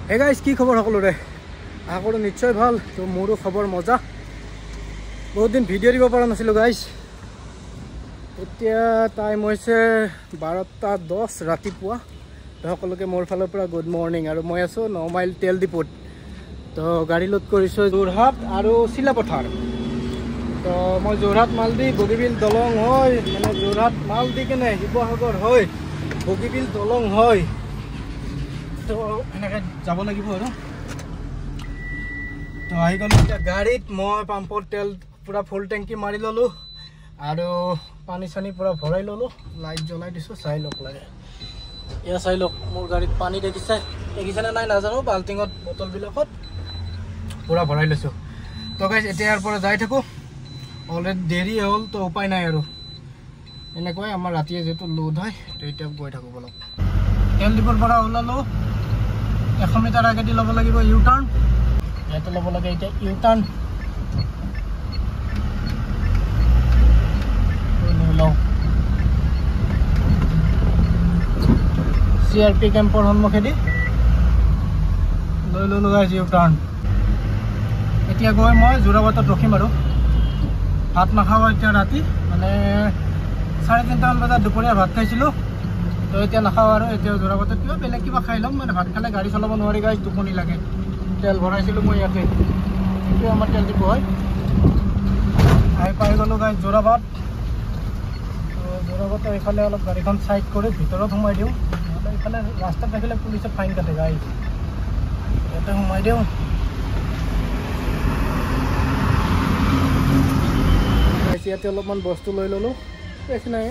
Hey guys কি খবৰ সকলোৰে আশা কৰোঁ নিশ্চয় ভাল তো মোৰো খবৰ মজা বহুত দিন ভিডিঅ' দিব পৰা নাছিলোঁ গাইজ এতিয়া টাইম হৈছে 12:10 ৰাতিপুৱা তো সকলোকে মোৰ ফালৰ পৰা গুড মৰ্ণিং আৰু মই আছোঁ 9 মাইল তেল ডিপুত তো গাড়ী লোড কৰিছোঁ যোৰহাট আৰু চিলাপথাৰ তো মই যোৰহাট মাল দি বগীবিল দলং হয় মানে যোৰহাট মাল দি কেনে শিৱসাগৰ হয় বগীবিল দলং হয় তো এনেকৈ যাব লাগিব আৰু তো আহি গ'লোঁ এতিয়া গাড়ীত মই পাম্পৰ তেল পুৰা ফুল টেংকি মাৰি ল'লোঁ আৰু পানী চানী পুৰা ভৰাই ল'লোঁ লাইট জ্বলাই দিছোঁ চাই লওক লাগে এয়া চাই লওক মোৰ গাড়ীত পানী দেখিছেনে নাই নাজানো বাল্টিঙত বটলবিলাকত পুৰা ভৰাই লৈছোঁ তো গাইজ এতিয়া ইয়াৰ পৰা যাই থাকোঁ অলৰেডি দেৰি হ'ল তো উপায় নাই আৰু এনেকুৱাই আমাৰ ৰাতিয়ে যিহেতু লোড হয় তো এতিয়া গৈ থাকোঁ বলক তেল ডিপুৰ পৰা ওলালোঁ 100 মিটাৰ আগেদি ল'ব লাগিব ইউ টাৰ্ণ ইয়াতে ল'ব লাগে এতিয়া ইউ টাৰ্ণ লওঁ CRP কেম্পৰ সন্মুখেদি লৈ ল'লোঁ গাইজ ইউ টাৰ্ণ এতিয়া গৈ মই যোৰাবাটত ৰখিম আৰু ভাত নাখাওঁ এতিয়া ৰাতি মানে 3:30 মান বজাত দুপৰীয়া ভাত খাইছিলোঁ তো এতিয়া নাখাওঁ আৰু এতিয়া যোৰাবাটত কিবা বেলেগ কিবা খাই ল'ম মানে ভাত খালে গাড়ী চলাব নোৱাৰি গাইজ টোপনি লাগে তেল ভৰাইছিলোঁ মই ইয়াতে এইটোৱে আমাৰ তেল ডিপু হয় আহি পাই গ'লোঁ গাইজ যোৰাবাট যোৰাবাটৰ এইফালে অলপ গাড়ীখন চাইড কৰি ভিতৰত সোমাই দিওঁ নহ'লে এইফালে ৰাস্তাত দেখিলে পুলিচে ফাইন কাটে গাইজ ইয়াতে সোমাই দিওঁ ইয়াতে অলপমান বস্তু লৈ ল'লোঁ বেছি নাই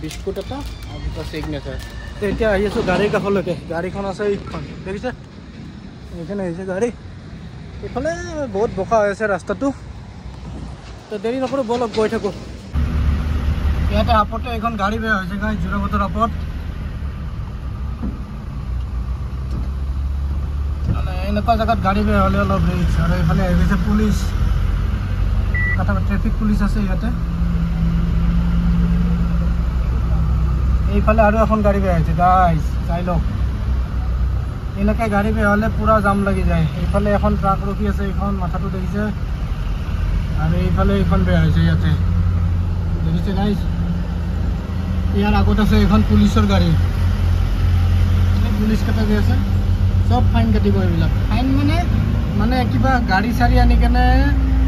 বিস্কুট এটা আৰু দুটা চিগনেচাৰ এতিয়া আহি আছোঁ গাড়ীৰ কাষলৈকে গাড়ীখন আছে এইখন দেখিছে এইখানে আহিছে গাড়ী এইফালে বহুত বোকা হৈ আছে ৰাস্তাটো তো দেৰি নকৰোঁ বলক গৈ থাকোঁ ইয়াতে আপতে এখন গাড়ী বেয়া হৈছে গাড়ী যোৰাবাটৰ আপত মানে এনেকুৱা জেগাত গাড়ী বেয়া হ'লে অলপ ৰিক্স আৰু এইফালে আহি গৈছে পুলিচ ট্ৰেফিক পুলিচ আছে ইয়াতে এইফালে আৰু এখন গাড়ী বেয়া হৈছে গাইজ চাই লওক এনেকৈ গাড়ী বেয়া হ'লে পূৰা জাম লাগি যায় এইফালে এখন ট্ৰাক ৰখি আছে এইখন মাথাটো দেখিছে আৰু এইফালে এইখন বেয়া হৈছে ইয়াতে দেখিছে গাইজ ইয়াৰ আগত আছে এইখন পুলিচৰ গাড়ী পুলিচ কেইটা যে আছে চব ফাইন কাটিব এইবিলাক ফাইন মানে কিবা গাড়ী চাৰি আনি কেনে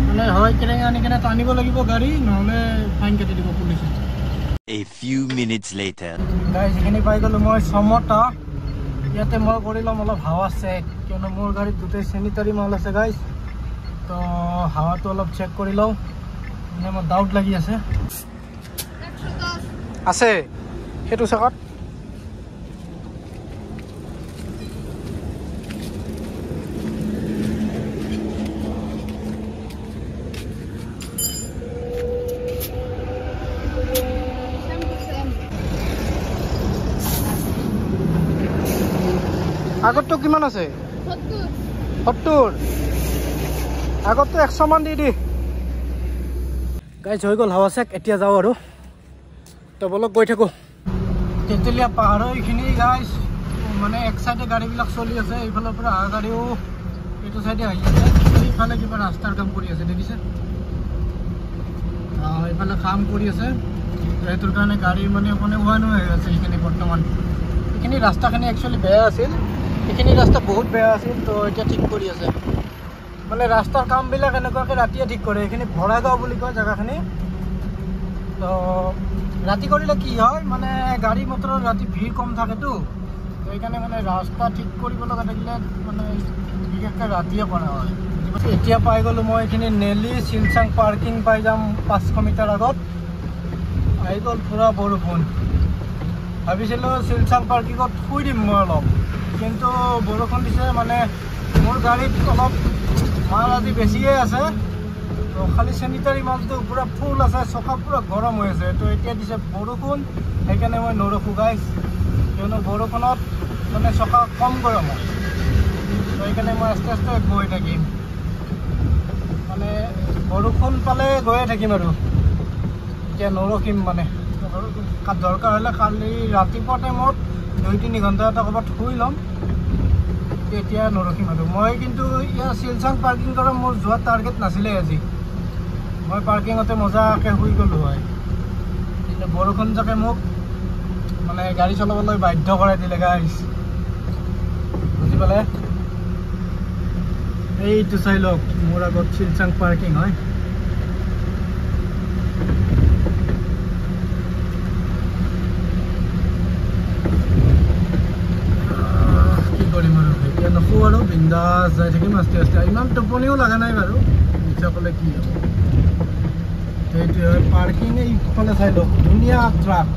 মানে হয় কেৰেঙা আনি কেনে টানিব লাগিব গাড়ী নহ'লে ফাইন কাটি দিব পুলিচে A few minutes later guys এইখিনি পাই গ'লোঁ মই সমতা ইয়াতে মই কৰি ল'ম অলপ হাৱা চেক কিয়নো মোৰ গাড়ীত গোটেই চেনিটাৰী মাল আছে গাইজ তো হাৱাটো অলপ চেক কৰি লওঁ মানে মোৰ ডাউট লাগি আছে সেইটো চেকত আগতটো কিমান আছে 70 আগতটো 100 মান দি গাইজ হৈ গ'ল হাৱা চেক এতিয়া যাওঁ আৰু তো বলক গৈ থাকোঁ তেতেলীয়া পাহাৰৰ এইখিনি গাইজ মানে এক চাইডে গাড়ীবিলাক চলি আছে এইফালৰ পৰা অহা গাড়ীও এইটো চাইডে আহি আছে এইফালে কিবা ৰাস্তাৰ কাম কৰি আছে দেখিছে এইফালে কাম কৰি আছে সেইটোৰ কাৰণে গাড়ী মানে ওৱান হৈ আছে এইখিনি বৰ্তমান এইখিনি ৰাস্তাখিনি একচুৱেলি বেয়া আছিল এইখিনি ৰাস্তা বহুত বেয়া আছিল তো এতিয়া ঠিক কৰি আছে মানে ৰাস্তাৰ কামবিলাক এনেকুৱাকৈ ৰাতিয়ে ঠিক কৰে এইখিনি ভৰাগাঁও বুলি কয় জেগাখিনি তো ৰাতি কৰিলে কি হয় মানে গাড়ী মটৰৰ ৰাতি ভিৰ কম থাকেতো তো সেইকাৰণে মানে ৰাস্তা ঠিক কৰিব লগা থাকিলে মানে বিশেষকৈ ৰাতিয়ে কৰা হয় এতিয়া পাই গ'লোঁ মই এইখিনি নেলি শিলচাং পাৰ্কিং পাই যাম 500 মিটাৰ আগত আহি গ'ল পুৰা বৰষুণ ভাবিছিলোঁ শিলচাং পাৰ্কিঙত শুই দিম মই অলপ কিন্তু বৰষুণ দিছে মানে মোৰ গাড়ীত অলপ মাল আজি বেছিয়ে আছে তো খালি চেনিটাৰী মালটো পুৰা ফুল আছে চকা পুৰা গৰম হৈ আছে তো এতিয়া দিছে বৰষুণ সেইকাৰণে মই নৰখোঁ গাইজ কিয়নো বৰষুণত মানে চকা কম গৰম হয় তো সেইকাৰণে মই আস্তে আস্তে গৈ থাকিম মানে বৰষুণ পালে গৈয়ে থাকিম আৰু এতিয়া নৰখিম মানে দৰকাৰ হ'লে কালি ৰাতিপুৱা টাইমত 2-3 ঘণ্টা এটা ক'ৰবাত শুই ল'ম, তেতিয়া নৰখিম আৰু। মই কিন্তু ইয়াৰ শিলচৰ পাৰ্কিং কৰা মোৰ যোৱাৰ টাৰ্গেট নাছিলে আজি। মই পাৰ্কিঙতে মজাকৈ শুই গ'লোঁ হয়, কিন্তু বৰষুণ যাকে মোক মানে গাড়ী চলাবলৈ বাধ্য কৰাই দিলে গাইজ, বুজি পালে? এইটো চাই লওক, মোৰ আগত শিলচৰ পাৰ্কিং হয়। কি কৰিম আৰু, এতিয়া নুশু আৰু বিন্দাছ যাই থাকিম আস্তে আস্তে। ইমান টোপনিও লগা নাই বাৰু, মিছা ক'লে কি হ'ব। সেইটোৱে হয় পাৰ্কিং। এইফালে চাই লওক, ধুনীয়া ট্ৰাক,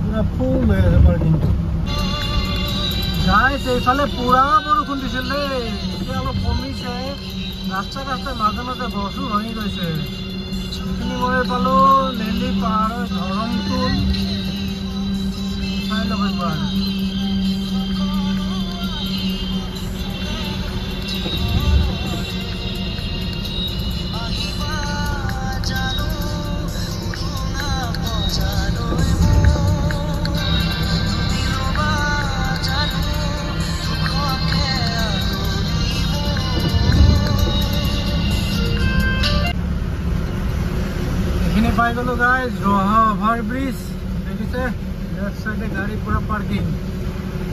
পুৰা ফুল হৈ আছে পাৰ্কিংটো। গাইজ এইফালে পুৰা বৰষুণ দিছিল দেই, এতিয়া অলপ কমিছে। ৰাস্তাই ৰাস্তাই মাজে মাজে গছো ভাঙি গৈছে। এইখিনি মই পালোঁ নেলি পাহাৰৰ ধৰমটোল, চাই লওক একবাৰ। এইখিনি পাই গ'লোঁ গাইজ, ৰহা অভাৰ ব্ৰিজ দেখিছে, লেফ্ট চাইডে গাড়ী পুৰা পাৰ্কিং।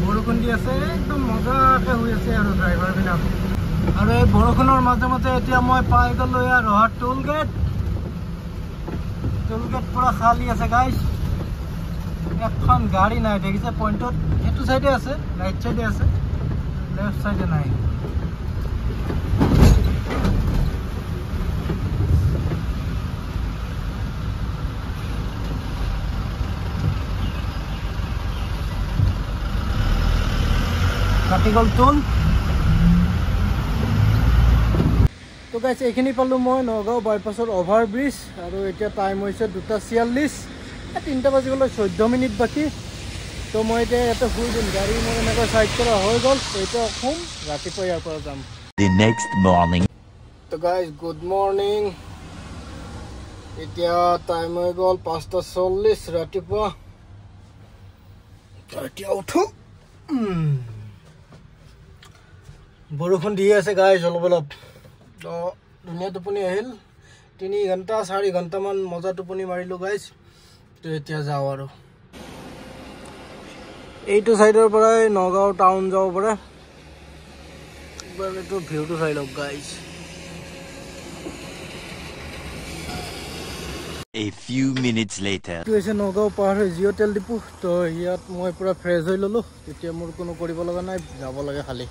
বৰষুণ দি আছে, একদম মজাকৈ শুই আছে আৰু ড্ৰাইভাৰবিলাক। আৰু এই বৰষুণৰ মাজে মাজে এতিয়া মই পাই গ'লোঁ ইয়াৰ ৰহা টোল গেট। টোল গেট পুৰা খালী আছে গাইজ, এখন গাড়ী নাই দেখিছে পইণ্টত। এইটো চাইডে আছে, ৰাইট চাইডে আছে, লেফ্ট চাইডে নাই। কাটি গ'ল টোল। তো গাইজ এইখিনি পালোঁ মই নগাঁও বাইপাছৰ অভাৰ ব্ৰিজ। আৰু এতিয়া টাইম হৈছে 2:46, 3টা বাজিবলৈ 14 মিনিট বাকী। তো মই এতিয়া ইয়াতে শুই দিম, গাড়ী মোৰ এনেকৈ চাইড কৰা হৈ গ'ল। এতিয়া শুম, ৰাতিপুৱা ইয়াৰ পৰা যাম। The next morning. তো গাইজ গুড মৰ্ণিং। এতিয়া টাইম হৈ গ'ল 5:40 ৰাতিপুৱা। এতিয়া উঠো। বৰষুণ দি আছে গাইজ অলপ অলপ। তো ধুনীয়া টোপনি আহিল, 3 ঘণ্টা 4 ঘণ্টামান মজা টোপনি মাৰিলোঁ গাইজ। তো এতিয়া যাওঁ আৰু। এইটো চাইডৰ পৰাই নগাঁও টাউন যাব পাৰে। একবাৰ এইটো ভিউটো চাই লওক guys. A few minutes later. এইটো হৈছে নগাঁও পাৰ হৈ জিঅ' তেল ডিপু। তো ইয়াত মই পুৰা ফ্ৰেছ হৈ ল'লোঁ, এতিয়া মোৰ কোনো কৰিব লগা নাই, যাব লাগে খালি।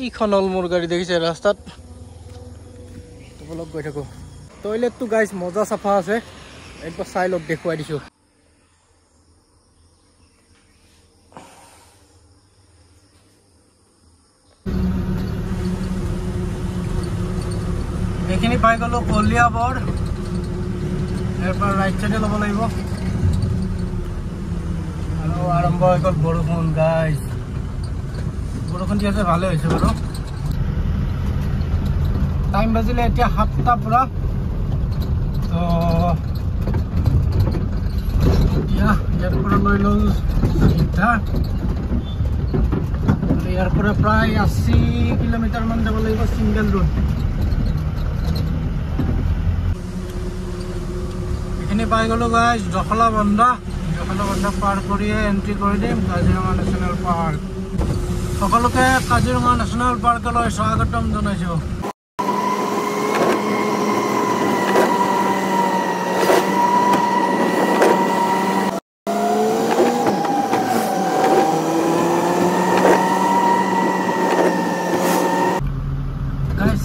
এইখন হ'ল মোৰ গাড়ী দেখিছে ৰাস্তাত, অলপ গৈ থাকোঁ। টয়লেটটো গাইজ মজা চাফা আছে, একবাৰ চাই লওক, দেখুৱাই দিছোঁ। এইখিনি পাই গ'লোঁ কলিয়াবৰ। ইয়াৰ পৰা ৰাইট চাইডে ল'ব লাগিব। আৰু আৰম্ভ হৈ গ'ল বৰষুণ গাইজ। বৰষুণ দি আছে, ভালে হৈছে বাৰু। টাইম বাজিলে এতিয়া 7টা পুৰা। তো এতিয়া ইয়াৰ পৰা লৈ লওঁ চিধা। ইয়াৰ পৰা প্ৰায় 80 কিলোমিটাৰমান যাব লাগিব, ছিংগল ৰোড। এইখিনি পাই গ'লোঁ গাইজ জখলাবন্ধা। জখলাবন্ধা পাৰ কৰিয়ে এণ্ট্ৰি কৰি দিম কাজিৰঙা নেশ্যনেল পাৰ্ক। সকলোকে কাজিৰঙা নেশ্যনেল পাৰ্কলৈ স্বাগতম জনাইছোঁ।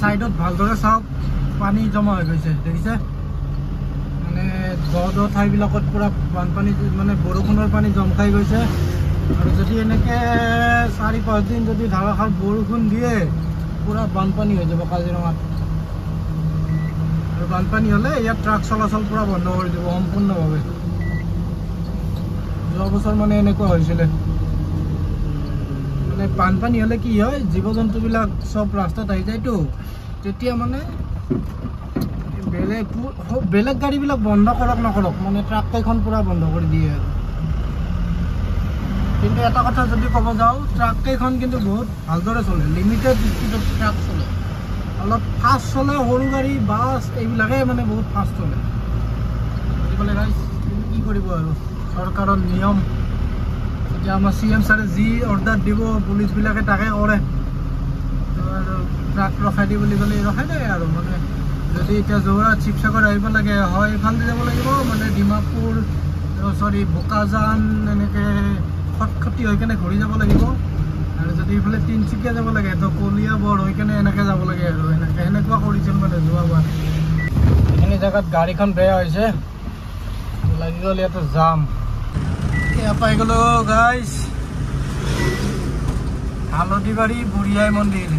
চাইডত ভালদৰে চাওক, পানী জমা হৈ গৈছে দেখিছে। মানে দ ঠাইবিলাকত পুৰা বানপানী, মানে বৰষুণৰ পানী জম খাই গৈছে। আৰু যদি এনেকৈ 4-5 দিন যদি ধাৰাসাৰ বৰষুণ দিয়ে, পুৰা বানপানী হৈ যাব কাজিৰঙাত। আৰু বানপানী হ'লে ইয়াত ট্ৰাক চলাচল পুৰা বন্ধ কৰি দিব সম্পূৰ্ণভাৱে। যোৱা বছৰ মানে এনেকুৱা হৈছিলে। মানে বানপানী হ'লে কি হয়, জীৱ জন্তুবিলাক চব ৰাস্তাত আহি যায়তো, তেতিয়া মানে বেলেগ গাড়ীবিলাক বন্ধ কৰক নকৰক, মানে ট্ৰাক কেইখন পুৰা বন্ধ কৰি দিয়ে আৰু। কিন্তু এটা কথা যদি ক'ব যাওঁ ট্ৰাক কেইখন কিন্তু বহুত ভালদৰে চলে লিমিটেড স্পীডত ট্ৰাক চলে অলপ ফাষ্ট চলে সৰু গাড়ী বাছ এইবিলাকে মানে বহুত ফাষ্ট চলে বুজিবলৈ গাইছ কি কৰিব আৰু চৰকাৰৰ নিয়ম এতিয়া আমাৰ CM ছাৰে যি অৰ্ডাৰ দিব পুলিচবিলাকে তাকে কৰে আৰু ট্ৰাক ৰখাই দি বুলি ক'লে ৰখাই দিয়ে আৰু মানে যদি এতিয়া যোৰহাট শিৱসাগৰ আহিব লাগে হয় এইফালে যাব লাগিব মানে ডিমাপুৰ বোকাজান এনেকৈ খটখটি হৈ কেনে ঘূৰি যাব লাগিব আৰু যদি এইফালে তিনিচুকীয়া যাব লাগে তো কলিয়াবৰ হৈ কেনে এনেকৈ যাব লাগে আৰু সেনেকুৱা কৰিছিল মানে যোৱাবাৰ এইখিনি জেগাত গাড়ীখন বেয়া হৈছে লাগি গ'ল ইয়াতে যাম এয়া পাই গ'লো গাইজ হালধিবাৰী বুঢ়ীআই মন্দিৰ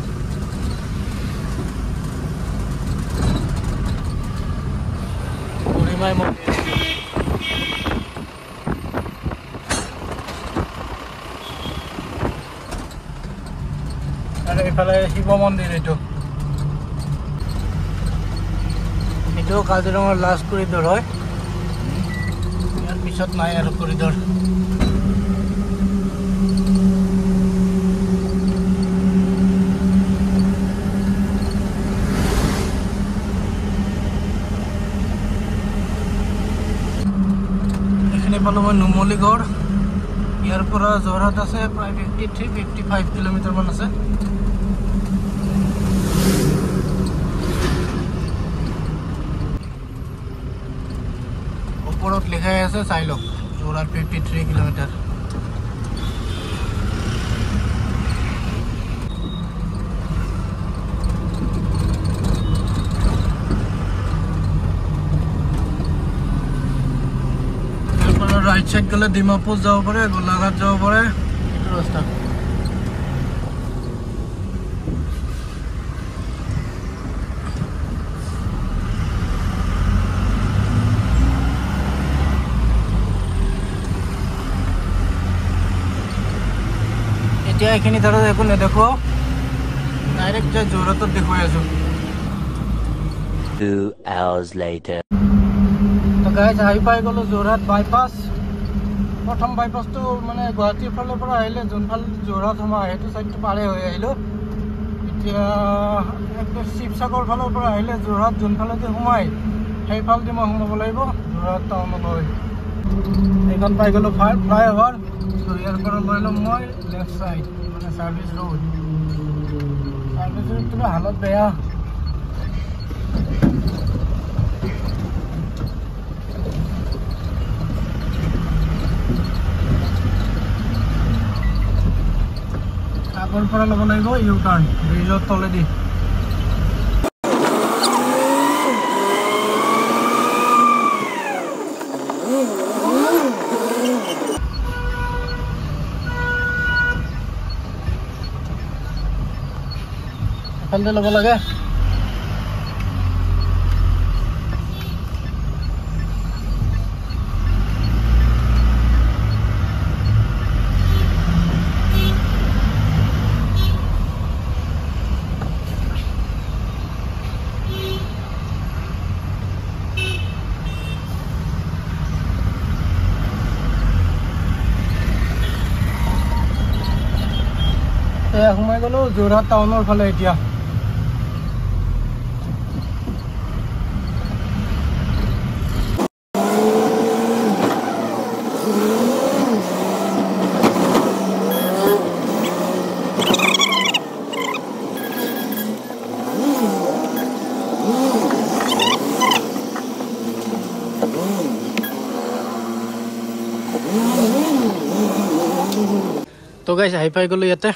বুঢ়ীমাই মন্দিৰ আৰু এইফালে শিৱ মন্দিৰ এইটো কাজিৰঙাৰ লাষ্ট কৰিডৰ হয় ইয়াৰ পিছত নাই আৰু কৰিডৰ এইখিনি পালোঁ মই নুমলীগড় ইয়াৰ পৰা যোৰহাট আছে প্ৰায় 53-55 কিলোমিটাৰমান আছে ওপৰত লিখাই আছে চাই লওক যোৰহাট 53 কিলোমিটাৰ राइट साइड गले डिमापुर যাব পাৰে গোলাঘাট যাব পাৰে এই ৰাস্তা এতিয়া এখানে ধৰো এখন দেখো ডাইৰেক্ট যে যোৰহাটত দেখুৱাই আছো 2 hours later তো গাইজ আহি পাই গলো যোৰহাট বাইপাস প্ৰথম বাইপাসটো মানে গুৱাহাটীৰ ফালৰ পৰা আহিলে যোনফাল যোৰহাট সোমাই সেইটো সাইডটো পাৰে হৈ আহিলো এতিয়া একদম শিৱসাগৰ ফালৰ পৰা আহিলে যোৰহাট যোনফালেদি সোমাই সেইফালদি মই সোমাব লাগিব যোৰহাট টাউনলৈ এইখন পাই গলো ফ্লাইঅভাৰ তো ইয়াৰ পৰা লৈ ল'ম মই লেফ্ট সাইড মানে সাৰ্ভিস ৰোড হালত বেয়া আগৰ পৰা ল'ব লাগিব ইউ টাৰ্ণ ব্ৰিজৰ তলেদি এফালে ল'ব লাগে সোমাই গ'লো যোৰহাট টাউনৰ ফালে এতিয়া তো গাইজ আহি পাই গ'লো ইয়াতে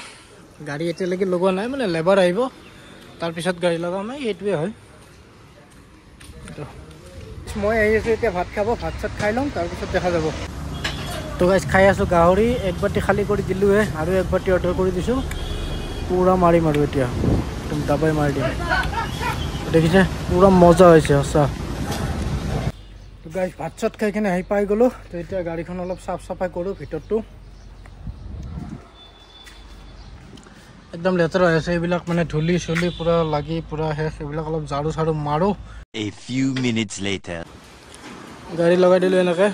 গাড়ী এতিয়ালৈকে লগোৱা নাই মানে লেবাৰ আহিব তাৰপিছত গাড়ী লগাম এইটোৱে হয় মই আহি আছোঁ এতিয়া ভাত খাব ভাত চাত খাই লওঁ তাৰপিছত দেখা যাব তো গাইজ খাই আছোঁ গাহৰি এক বাটি খালী কৰি দিলোঁহে আৰু এক বাটি অৰ্ডাৰ কৰি দিছোঁ পুৰা মাৰিম আৰু এতিয়া একদম দাবাই মাৰি দিম দেখিছে পুৰা মজা হৈছে সঁচা তো গাইজ ভাত চাত খাই কিনে আহি পাই গ'লোঁ তো এতিয়া গাড়ীখন অলপ চাফ চাফাই কৰোঁ ভিতৰটো একদম লেতেৰা হৈ আছে এইবিলাক মানে ধূলি চুলি পুৰা লাগি পুৰা শেষ এইবিলাক অলপ ঝাৰু চাৰু মাৰো A few minutes later গাড়ী লগাই দিলোঁ এনেকৈ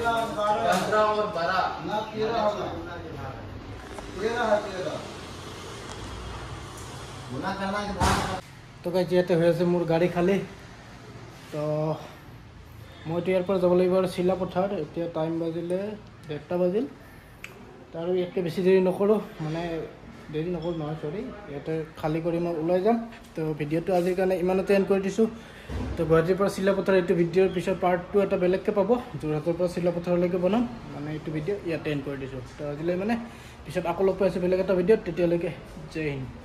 15 और 12 ना 13 होगा 13 है 13 गुना करना के बाद तो गाइस ইয়াতে হৈ আছে মোৰ গাড়ী খালি তো মইতো ইয়াৰ পৰা যাব লাগিব আৰু চিলাপথাৰ এতিয়া টাইম বাজিলে 1:30 বাজিল তাৰ ইয়াতকৈ বেছি দেৰি নকৰোঁ মানে দেৰি নকৰোঁ নহয় সৰি ইয়াতে খালী কৰি মই ওলাই যাম তো ভিডিঅ'টো আজিৰ কাৰণে ইমানতে এণ্ড কৰি দিছোঁ তো গুৱাহাটীৰ পৰা চিলাপথাৰ এইটো ভিডিঅ'ৰ পিছত পাৰ্ট 2 এটা বেলেগকৈ পাব যোৰহাটৰ পৰা চিলাপথাৰলৈকে বনাম মানে এইটো ভিডিঅ' ইয়াতে এণ্ড কৰি দিছোঁ তো আজিলৈ মানে পিছত আকৌ লগ পাইছোঁ বেলেগ এটা ভিডিঅ'ত তেতিয়ালৈকে জয় হিন্দ